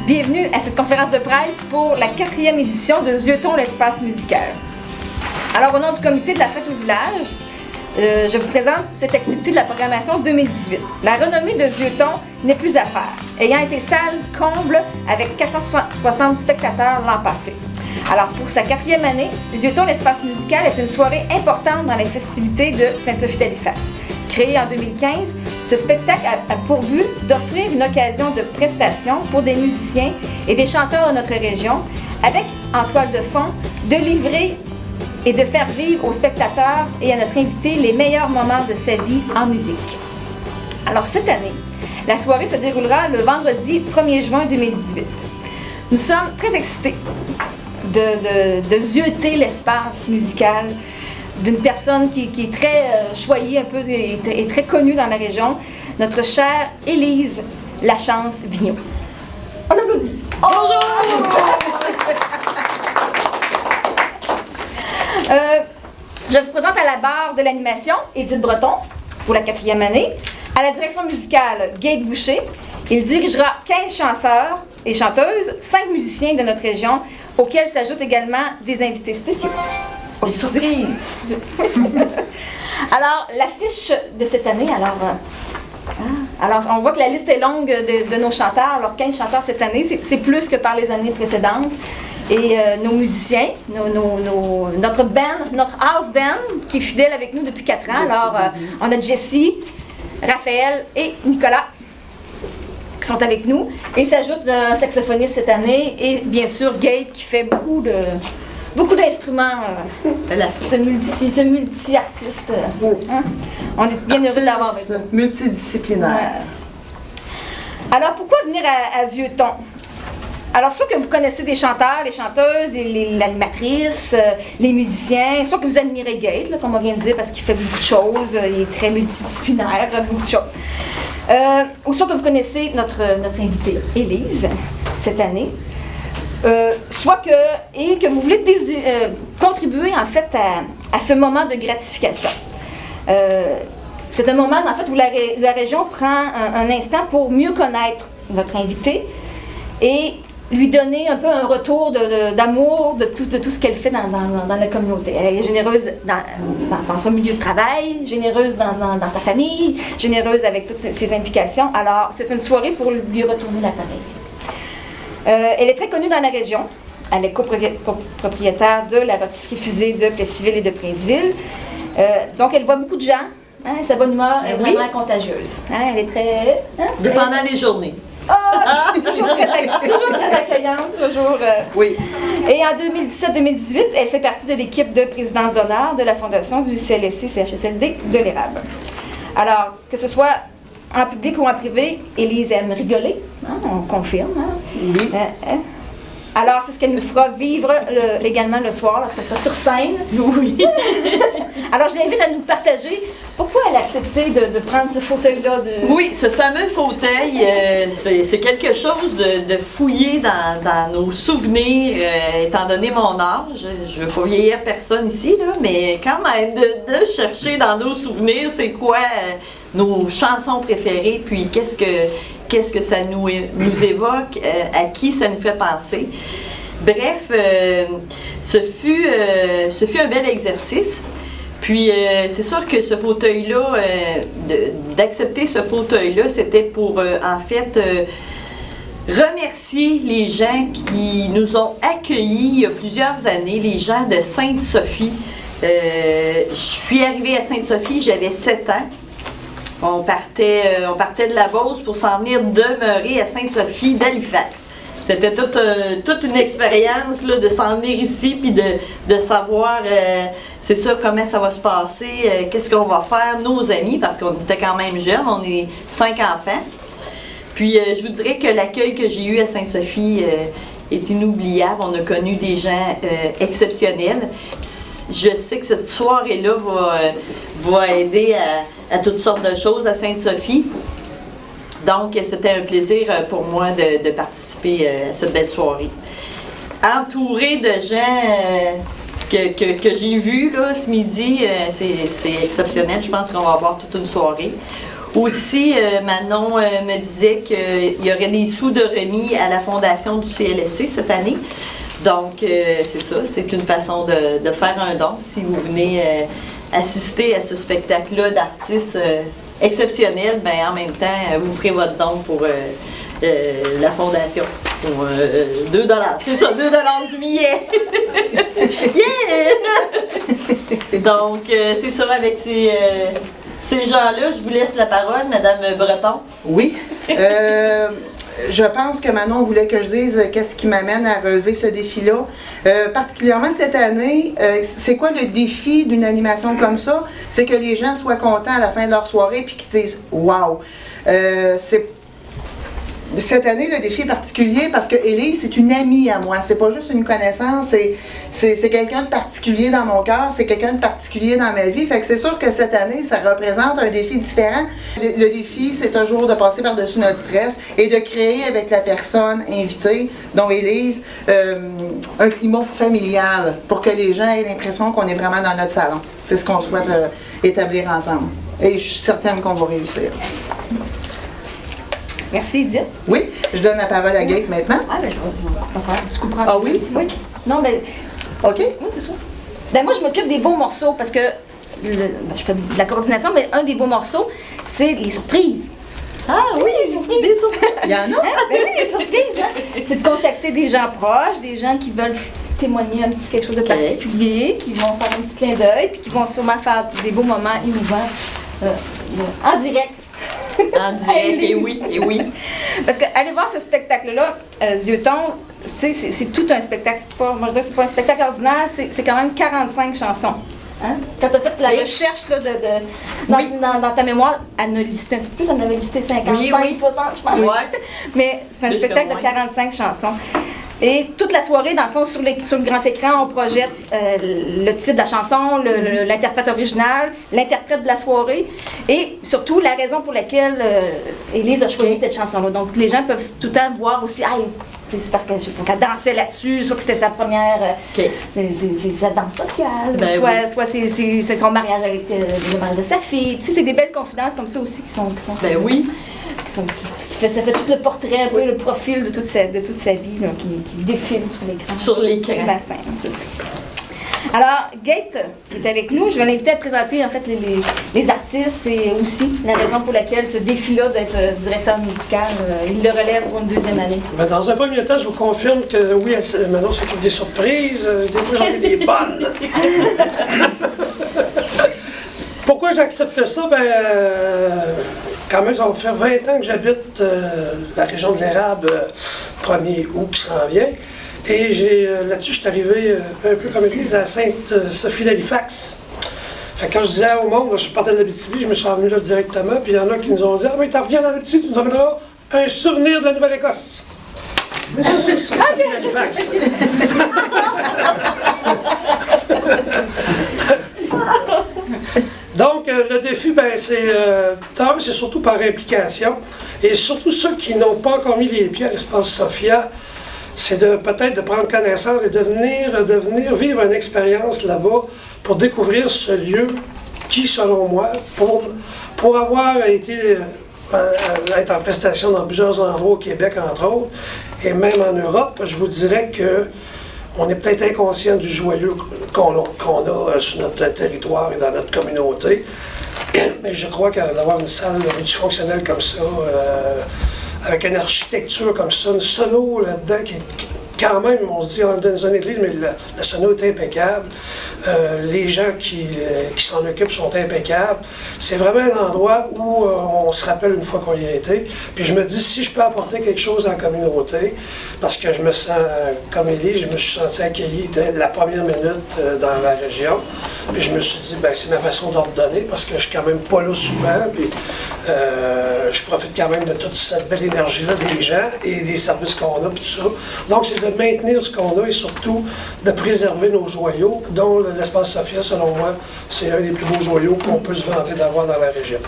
Bienvenue à cette conférence de presse pour la 4e édition de Zieutons l'espace musical. Alors, au nom du comité de la fête au village, je vous présente cette activité de la programmation 2018. La renommée de Zieutons n'est plus à faire, ayant été salle comble avec 460 spectateurs l'an passé. Alors, pour sa 4e année, Zieutons l'espace musical est une soirée importante dans les festivités de Sainte-Sophie d'Halifax. Créé en 2015, ce spectacle a pour but d'offrir une occasion de prestation pour des musiciens et des chanteurs de notre région, avec, en toile de fond, de livrer et de faire vivre aux spectateurs et à notre invité les meilleurs moments de sa vie en musique. Alors, cette année, la soirée se déroulera le vendredi 1er juin 2018. Nous sommes très excités de zioter l'espace musical d'une personne qui est très choyée un peu et très connue dans la région, notre chère Élise Lachance Vigneault. On applaudit. Bonjour! Je vous présente à la barre de l'animation Édith Breton pour la 4e année. À la direction musicale, Gate Boucher. Il dirigera 15 chanteurs et chanteuses, 5 musiciens de notre région, auxquels s'ajoutent également des invités spéciaux. Oh, surprise! Alors, l'affiche de cette année, alors, on voit que la liste est longue de nos chanteurs. Alors, 15 chanteurs cette année, c'est plus que par les années précédentes. Et nos musiciens, notre band, notre house band, qui est fidèle avec nous depuis 4 ans. Alors, on a Jessie, Raphaël et Nicolas qui sont avec nous. Et s'ajoute un saxophoniste cette année et bien sûr Gate qui fait beaucoup d'instruments, ce multi-artiste. Hein? On est bien heureux d'avoir avec nous. Multidisciplinaire. Ouais. Alors, pourquoi venir à Zieutons? Alors, soit que vous connaissez des chanteurs, les chanteuses, l'animatrice, les musiciens, soit que vous admirez Gate, là, comme on vient de dire, parce qu'il fait beaucoup de choses, il est très multidisciplinaire, beaucoup de choses. Ou soit que vous connaissez notre invitée, Élise, cette année. Soit que vous voulez contribuer en fait à ce moment de gratification. C'est un moment en fait où la région prend un instant pour mieux connaître notre invité et lui donner un peu un retour d'amour de tout ce qu'elle fait dans la communauté. Elle est généreuse dans son milieu de travail, généreuse dans sa famille, généreuse avec toutes ses implications. Alors, c'est une soirée pour lui retourner l'appareil. Elle est très connue dans la région. Elle est copropriétaire de la rôtisserie Fusée de Plessisville et de Princeville. Donc, elle voit beaucoup de gens. Hein, sa bonne humeur est vraiment contagieuse. Hein, elle est très... Hein, dépendant des journées. Toujours très accueillante, toujours... Oui. Et en 2017-2018, elle fait partie de l'équipe de présidence d'honneur de la fondation du CLSC-CHSLD de l'Érable. Alors, que ce soit en public ou en privé, Élise aime rigoler, hein, on confirme. Hein? Oui. Alors, c'est ce qu'elle nous fera vivre également le soir, lorsqu'elle sera sur scène. Oui. Alors, je l'invite à nous partager pourquoi elle a accepté de prendre ce fauteuil-là. Oui, ce fameux fauteuil, c'est quelque chose de fouillé dans nos souvenirs, étant donné mon âge. Je ne veux pas vieillir personne ici, là, mais quand même, de chercher dans nos souvenirs, c'est quoi nos chansons préférées, puis qu'est-ce que ça nous évoque, à qui ça nous fait penser. Bref, ce fut un bel exercice. Puis c'est sûr que ce fauteuil-là, d'accepter ce fauteuil-là, c'était pour en fait remercier les gens qui nous ont accueillis il y a plusieurs années, les gens de Sainte-Sophie. Je suis arrivée à Sainte-Sophie, j'avais 7 ans. On partait de la Beauce pour s'en venir demeurer à Sainte-Sophie d'Halifax. C'était toute une expérience là, de s'en venir ici puis de savoir, c'est ça, comment ça va se passer, qu'est-ce qu'on va faire, nos amis, parce qu'on était quand même jeunes, on est 5 enfants. Puis je vous dirais que l'accueil que j'ai eu à Sainte-Sophie est inoubliable. On a connu des gens exceptionnels. Puis, je sais que cette soirée-là va aider à toutes sortes de choses à Sainte-Sophie. Donc, c'était un plaisir pour moi de participer à cette belle soirée. Entourée de gens que j'ai vus là, ce midi, c'est exceptionnel. Je pense qu'on va avoir toute une soirée. Aussi, Manon me disait qu'il y aurait des sous de remis à la fondation du CLSC cette année. Donc, c'est ça, c'est une façon de faire un don si vous venez assister à ce spectacle-là d'artistes exceptionnels. En même temps, vous ferez votre don pour la fondation. Pour 2 $. C'est ça, 2 $ du billet. Yeah! Donc, c'est ça, avec ces gens-là, je vous laisse la parole, Madame Breton. Oui. Je pense que Manon voulait que je dise qu'est-ce qui m'amène à relever ce défi-là. Particulièrement cette année, c'est quoi le défi d'une animation comme ça? C'est que les gens soient contents à la fin de leur soirée puis qu'ils disent « Wow! » Cette année, le défi est particulier parce que Élise, c'est une amie à moi. C'est pas juste une connaissance, c'est quelqu'un de particulier dans mon cœur, c'est quelqu'un de particulier dans ma vie. Fait que c'est sûr que cette année, ça représente un défi différent. Le défi, c'est toujours de passer par-dessus notre stress et de créer avec la personne invitée, dont Élise, un climat familial pour que les gens aient l'impression qu'on est vraiment dans notre salon. C'est ce qu'on souhaite établir ensemble. Et je suis certaine qu'on va réussir. Merci, Edith. Oui, je donne la parole à Gaëte maintenant. Ah, ben, je vais tu comprends. Ah oui? Oui. Non, ben. OK. Oui, c'est ça. Ben, moi, je m'occupe des beaux morceaux parce que je fais de la coordination, mais un des beaux morceaux, c'est les surprises. Ah oui, les surprises. Des surprises. Il y en a? Ben oui, les surprises, hein. C'est de contacter des gens proches, des gens qui veulent témoigner un petit quelque chose de particulier, qui vont faire un petit clin d'œil, puis qui vont sûrement faire des beaux moments émouvants en direct. En direct, et oui. Parce que aller voir ce spectacle-là, Zioton, c'est tout un spectacle. Moi, je dirais que c'est pas un spectacle ordinaire, c'est quand même 45 chansons. Hein? Quand tu as fait la recherche là, dans ta mémoire, elle en a listé un petit peu plus, elle en avait listé 55, 60, je pense. Ouais. Mais c'est un spectacle de 45 chansons. Et toute la soirée, dans le fond, sur le grand écran, on projette le titre de la chanson, l'interprète original, l'interprète de la soirée et surtout la raison pour laquelle Élise a choisi cette chanson-là. Donc les gens peuvent tout le temps voir aussi, c'est parce qu'elle dansait là-dessus, soit que c'était sa première c'est sa danse sociale, soit c'est son mariage avec le mari de sa fille. Tu sais, c'est des belles confidences comme ça aussi qui sont Ben oui. Ça fait tout le portrait, un peu le profil de toute sa vie là, qui défile sur l'écran. Sur l'écran. Sur la scène, c'est ça. Alors, Gaëte, qui est avec nous, je vais l'inviter à présenter en fait les artistes et aussi la raison pour laquelle ce défi-là d'être directeur musical, il le relève pour une deuxième année. Ben, dans un premier temps, je vous confirme que oui, Manon s'occupe des surprises, des fois j'en ai des bonnes. Pourquoi j'accepte ça? Quand même, ça va faire 20 ans que j'habite la région de l'Érable, 1er août qui s'en vient. Et là-dessus, je suis arrivé un peu comme Élise à Sainte-Sophie d'Halifax. Fait que quand je disais au monde, je partais de l'Abitibi, je me suis revenu là directement, puis il y en a qui nous ont dit « Ah, mais tu reviens dans l'Abitibi, tu nous amèneras un souvenir de la Nouvelle-Écosse. » Sainte-Sophie d'Halifax. Donc, le défi, c'est surtout par implication. Et surtout ceux qui n'ont pas encore mis les pieds à l'espace Sophia, c'est peut-être de prendre connaissance et de venir vivre une expérience là-bas pour découvrir ce lieu qui, selon moi, pour avoir été être en prestation dans plusieurs endroits au Québec, entre autres, et même en Europe, je vous dirais que on est peut-être inconscient du joyeux qu'on a sur notre territoire et dans notre communauté. Mais je crois que d'avoir une salle multifonctionnelle comme ça, avec une architecture comme ça, une sono là-dedans qui quand même, on se dit dans une église, mais la sono est impeccable. Les gens qui s'en occupent sont impeccables. C'est vraiment un endroit où on se rappelle une fois qu'on y a été. Puis je me dis, si je peux apporter quelque chose à la communauté, parce que je me sens, comme Élie, je me suis senti accueilli dès la première minute dans la région. Puis je me suis dit, c'est ma façon d'ordonner, parce que je suis quand même pas là souvent. Puis je profite quand même de toute cette belle énergie-là des gens et des services qu'on a, puis tout ça. Donc c'est de maintenir ce qu'on a et surtout de préserver nos joyaux, dont l'espace Sophia, selon moi, c'est un des plus beaux joyaux qu'on peut se vanter d'avoir dans la région.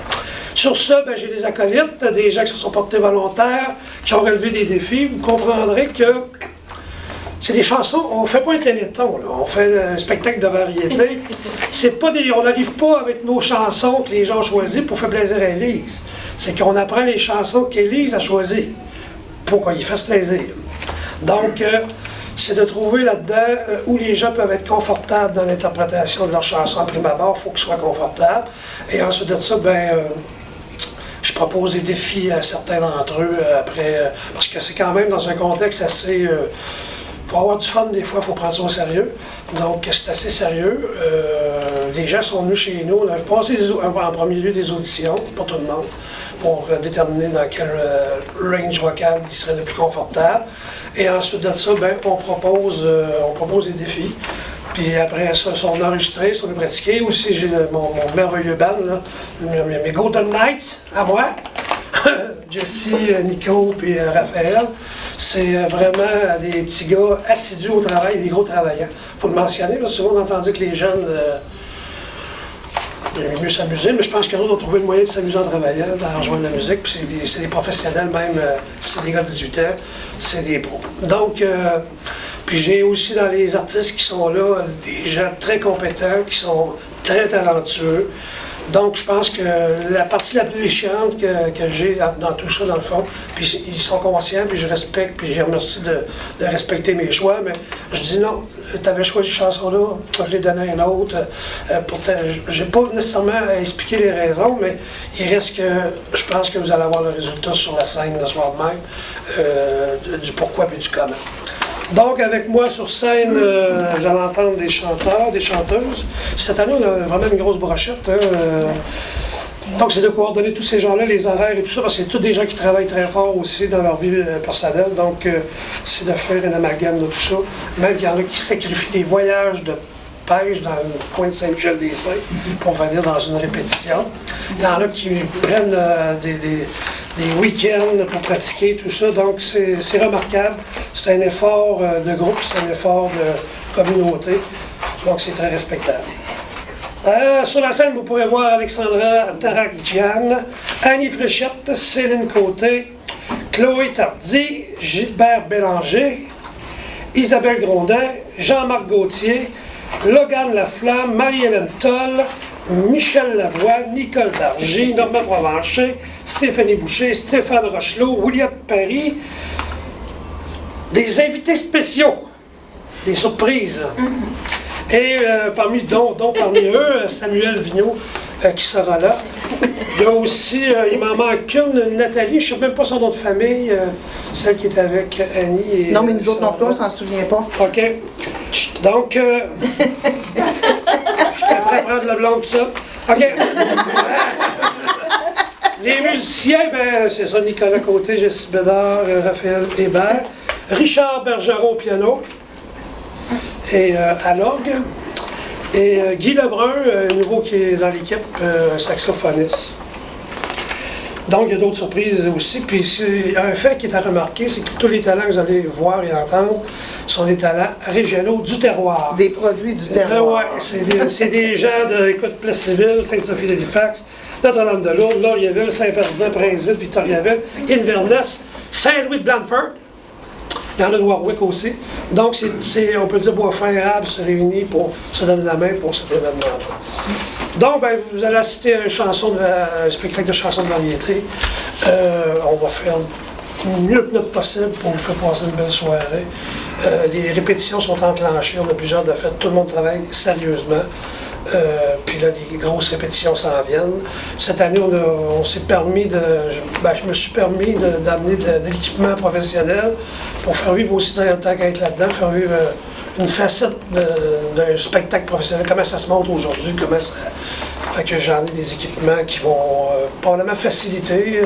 Sur ce, j'ai des acolytes, des gens qui se sont portés volontaires, qui ont relevé des défis. Vous comprendrez que c'est des chansons, on ne fait pas un téléthon, là. On fait un spectacle de variété. C'est pas on n'arrive pas avec nos chansons que les gens ont choisies pour faire plaisir à Élise. C'est qu'on apprend les chansons qu'Élise a choisies pour qu'on y fasse plaisir. Donc, c'est de trouver là-dedans où les gens peuvent être confortables dans l'interprétation de leurs chansons. À prime abord, il faut qu'ils soient confortables. Et ensuite de ça, je propose des défis à certains d'entre eux après, parce que c'est quand même dans un contexte assez... pour avoir du fun, des fois, il faut prendre ça au sérieux. Donc, c'est assez sérieux. Les gens sont venus chez nous. On a passé en premier lieu des auditions pour tout le monde, pour déterminer dans quel range vocal il serait le plus confortable. Et ensuite de ça, on propose des défis. Puis après ça, ils sont enregistrés, ils sont pratiqués. Aussi, j'ai mon merveilleux band, là, mes Golden Knights à moi. Jesse, Nico et Raphaël. C'est vraiment des petits gars assidus au travail, des gros travaillants. Il faut le mentionner, parce que souvent on entend dire que les jeunes aiment mieux s'amuser, mais je pense qu'ils ont trouvé le moyen de s'amuser en travaillant, d'en rejoindre la musique. Puis c'est des professionnels, même si c'est des gars de 18 ans, c'est des pros. Donc, puis j'ai aussi dans les artistes qui sont là des gens très compétents, qui sont très talentueux. Donc, je pense que la partie la plus déchirante que j'ai dans tout ça, dans le fond, puis ils sont conscients, puis je respecte, puis je les remercie de respecter mes choix, mais je dis non, tu avais choisi cette chanson-là, je l'ai donné à un autre. Pourtant, je n'ai pas nécessairement à expliquer les raisons, mais il reste que je pense que vous allez avoir le résultat sur la scène le soir même, du pourquoi et du comment. Donc, avec moi sur scène, vous allez entendre des chanteurs, des chanteuses. Cette année, on a vraiment une grosse brochette. Donc, c'est de coordonner tous ces gens-là, les horaires et tout ça, parce que c'est tous des gens qui travaillent très fort aussi dans leur vie personnelle. Donc, c'est de faire un amalgame de tout ça. Même qu'il y en a qui sacrifient des voyages de pêche dans le coin de Saint-Michel-des-Saints pour venir dans une répétition. Il y en a qui prennent des week-ends pour pratiquer tout ça. Donc, c'est remarquable. C'est un effort de groupe, c'est un effort de communauté. Donc, c'est très respectable. Sur la scène, vous pourrez voir Alexandra Tarak-Diane, Annie Fréchette, Céline Côté, Chloé Tardy, Gilbert Bélanger, Isabelle Grondin, Jean-Marc Gauthier, Logan Laflamme, Marie-Hélène Toll, Michel Lavoie, Nicole Dargy, Normand Provencher, Stéphanie Boucher, Stéphane Rochelot, William Paris. Des invités spéciaux, des surprises. Et parmi eux, Samuel Vigneault qui sera là. Il y a aussi, il m'en manque une, Nathalie, je ne sais même pas son nom de famille, celle qui est avec Annie. Non, mais nous autres non plus, on ne s'en souvient pas. OK. Donc, je suis prêt à prendre le blanc de ça. OK. Les musiciens, c'est ça, Nicolas Côté, Jessie Bédard, Raphaël Hébert, Richard Bergeron au piano et à l'orgue, et Guy Lebrun, nouveau qui est dans l'équipe, saxophoniste. Donc, il y a d'autres surprises aussi. Puis, un fait qui est à remarquer, c'est que tous les talents que vous allez voir et entendre sont des talents régionaux du terroir. Des produits du terroir. Oui, c'est des gens de, écoute, Plessisville, Sainte-Sophie-d'Halifax, Notre-Dame-de-Lourdes, Laurieville, Saint-Ferdinand, Princeville, Victoriaville, Inverness, Saint-Louis-de-Blanford. Il y en a de Warwick aussi. Donc, on peut dire Boisfort et Érable se réunit pour se donner la main pour cet événement-là. Donc, vous allez assister à un spectacle de chansons de variété. On va faire mieux que notre possible pour vous faire passer une belle soirée. Les répétitions sont enclenchées, on a plusieurs de fait, tout le monde travaille sérieusement. Puis là, les grosses répétitions s'en viennent. Cette année, on s'est permis je me suis permis d'amener de l'équipement professionnel pour faire vivre aussi, tant qu'à être là-dedans, faire vivre une facette d'un spectacle professionnel, comment ça se monte aujourd'hui, fait que j'en ai des équipements qui vont probablement faciliter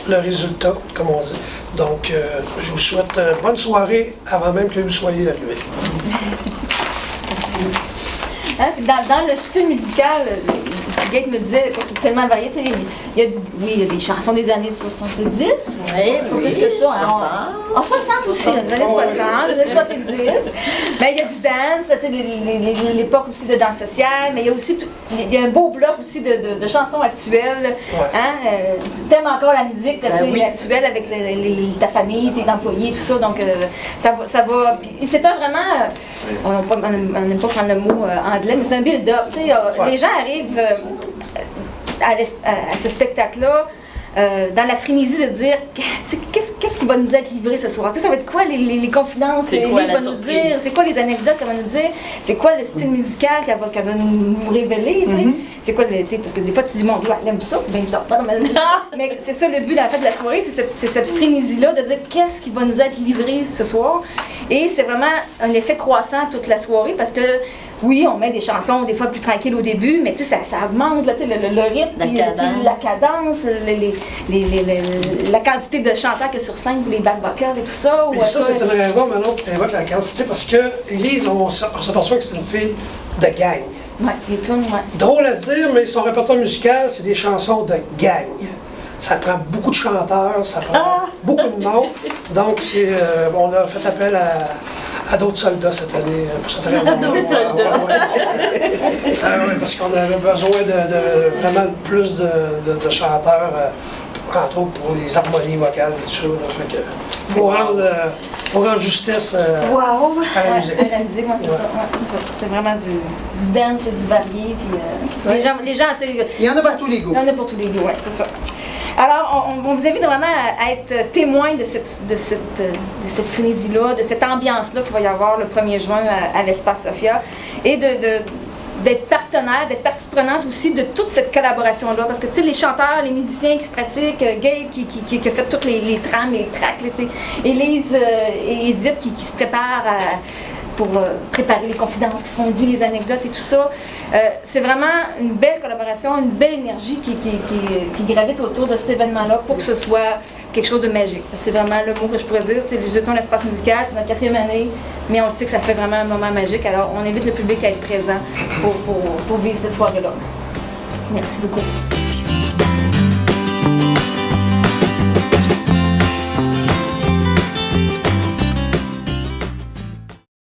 le résultat, comme on dit. Donc, je vous souhaite une bonne soirée avant même que vous soyez arrivés. Hein, dans le style musical, Gate me disait que c'est tellement varié. Tu sais, il y a il y a des chansons des années 70, pas plus que ça. Hein, en 60 aussi, les années 60, les années 70. Mais il y a du dance, tu sais, l'époque aussi de danse sociale, mais il y a aussi il y a un beau bloc aussi de chansons actuelles. Hein, t'aimes encore la musique actuelle avec ta famille, tes employés, tout ça. Donc ça va. Puis c'est vraiment, on n'aime pas prendre le mot anglais, mais c'est un build-up. Les gens arrivent à ce spectacle-là dans la frénésie de dire qu'est-ce qui va nous être livré ce soir. Ça va être quoi les confidences que Élise va nous dire, c'est quoi les anecdotes qu'elle va nous dire, c'est quoi le style musical qu'elle va nous révéler. C'est quoi parce que des fois tu dis mon Dieu, elle aime ça, bien ça. Mais c'est ça le but de la soirée, c'est cette frénésie-là de dire qu'est-ce qui va nous être livré ce soir. Et c'est vraiment un effet croissant toute la soirée parce que oui, on met des chansons des fois plus tranquilles au début, mais ça augmente là, le rythme, la cadence, la quantité de chanteurs que sur scène, les back vocals et tout ça. Et ça, c'est une raison maintenant qui évoque la quantité, parce que Élise, on s'aperçoit que c'est une fille de gang. Oui, les tunes, oui. Drôle à dire, mais son répertoire musical, c'est des chansons de gang. Ça prend beaucoup de chanteurs, ça prend beaucoup de monde. Donc, on a fait appel à d'autres soldats cette année pour cette raison. D'autres soldats. Oui, parce qu'on avait besoin de vraiment plus de chanteurs, entre autres pour les harmonies vocales et tout ça. Fait que faut rendre justice à la musique. À la musique, moi, c'est ça. Ouais. C'est vraiment du dance et du varié. Puis, les gens, tu sais, il y en a pour tous les goûts. Il y en a pour tous les goûts, oui, c'est ça. Alors, on vous invite vraiment à être témoin de cette frénésie-là, de cette ambiance-là qu'il va y avoir le 1er juin à l'Espace Sophia, et d'être partenaire, d'être partie prenante aussi de toute cette collaboration-là. Parce que, tu sais, les chanteurs, les musiciens qui se pratiquent, Gabe qui a fait toutes les trames, les tracks, Élise et Edith qui se préparent pour préparer les confidences qui sont dites, les anecdotes et tout ça. C'est vraiment une belle collaboration, une belle énergie qui gravite autour de cet événement-là pour que ce soit quelque chose de magique. C'est vraiment le mot que je pourrais dire. Les Jetons l'Espace musical, c'est notre 4e année, mais on sait que ça fait vraiment un moment magique. Alors, on invite le public à être présent pour vivre cette soirée-là. Merci beaucoup.